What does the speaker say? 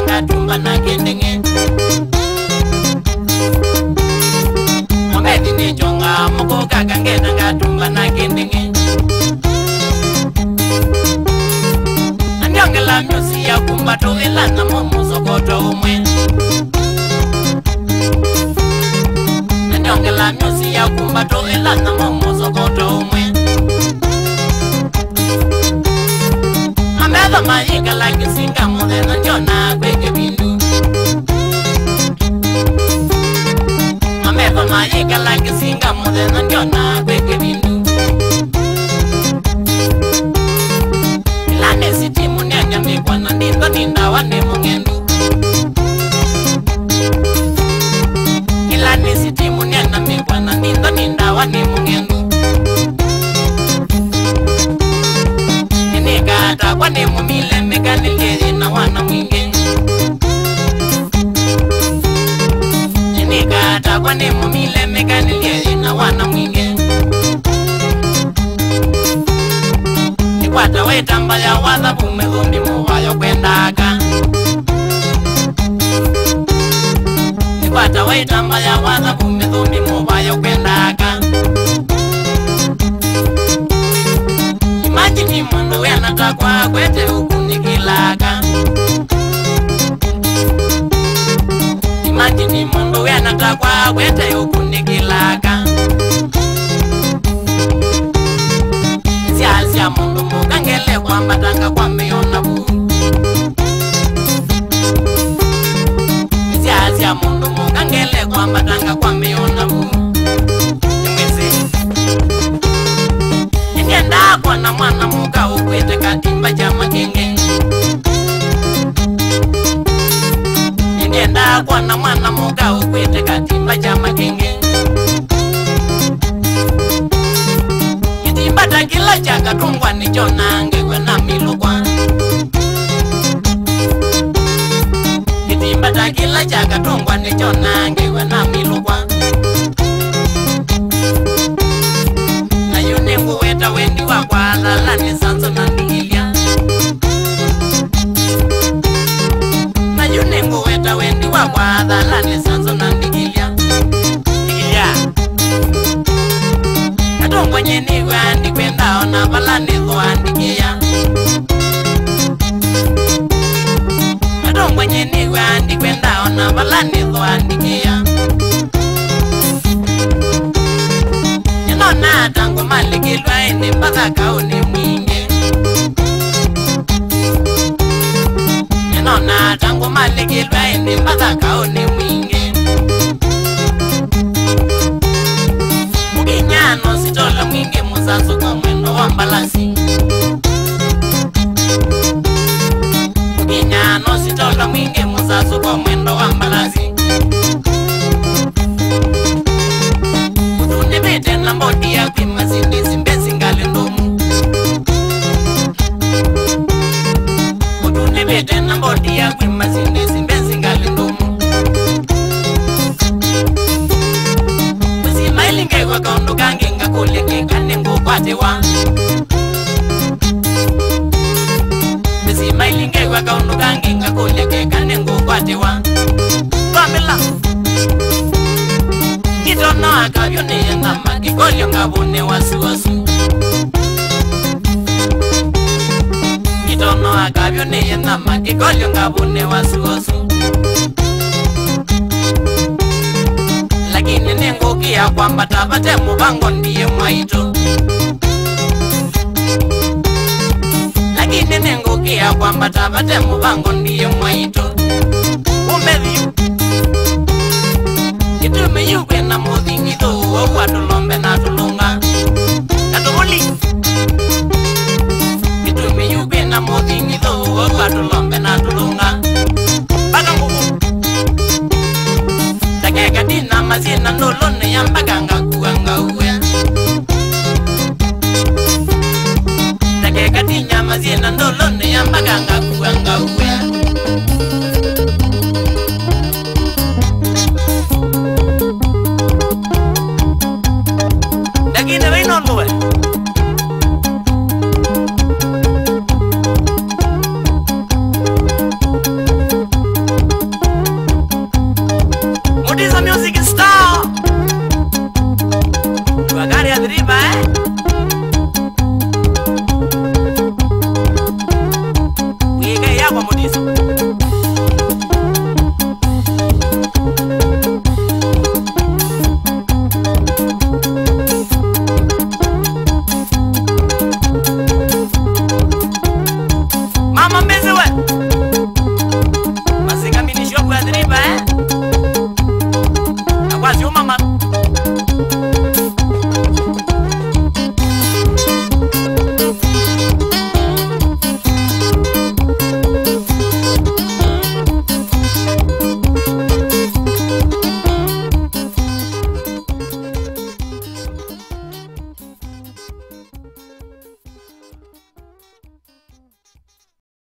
ngena tumba na kendenge Mongeti ni jonga moko kaka ngena tumba na kendenge Anyongela myosi ya kumbato elana momuzo koto umwe Anyongela myosi ya kumbato elana momuzo koto umwe Amedha maika like singa mode na njona kweke bindu Amedha maika like singa mode na njona kweke bindu Ilane siti munyanya mikwa na nindo ninda wane mungendu Ilane siti munyanya mikwa na nindo ninda wane mungendu Inikata wane mumile mekaniliri na wana mwinge Inikata wane mumile mekaniliri na wana mwinge Ikwata wetamba ya wadha bume dhumbi muwayo kwendaka Ikwata wetamba ya wadha bume dhumbi muwayo kwendaka Imagine mundu wena takwa kwete ukunikilaka Imagine mundu wena takwa kwete ukunikilaka Siasia mundu mukangele kwa mbatanga kwa meyona bu Siasia mundu mukangele kwa mbatanga kwa meyona bu Nyenda kwa na mwana muka ukwete katimba cha makenge Nyenda kwa na mwana muka ukwete katimba cha makenge Kitimbata kila chaka tungwa ni chonange wena milukwa Kitimbata kila chaka tungwa ni chonange wena milukwa Na yune nguweta wendi wa kwa alala sanzo na ndigilya Na yune nguweta wendi wa kwa alala sanzo na ndigilya Ndigilya Katongwa nyeni wandi kwenda ona balani dhwa ndigiya Katongwa nyeni wandi kwenda ona balani dhwa ndigiya Nyenona tangu malikilwa ene mpaka kaone mwinge Nyenona tangu malikilwa ene mpaka kaone mwinge Muginyano sitola mwinge muzazo kwa mwendo wa mbalasi Muginyano sitola mwinge muzazo kwa mwendo wa mbalasi Udunibete na mbodi ya kwima zindisi mbezi ngali ndomu Udunibete na mbodi ya kwima zindisi mbezi ngali ndomu Mzima ilinge kwa kaundu kange nga kuleke kane ngukwatewa Mzima ilinge kwa kaundu kange nga kuleke kane ngukwatewa Pamela Kitono akavyo neye ngama kikolyo ngabune wasu wasu Kitono akavyo neye ngama kikolyo ngabune wasu wasu Lakini nenguki ya kwamba tabate mubango ndiye mwaito Lakini nenguki ya kwamba tabate mubango ndiye mwaito Umedhiyu Kitume yuke na mudhingito Wa tulombe na tulunga Katubuli Kitume yuke na mudhingito Wa tulombe na tulunga Baka ngugu Takeka dina mazina nolone ya mbaga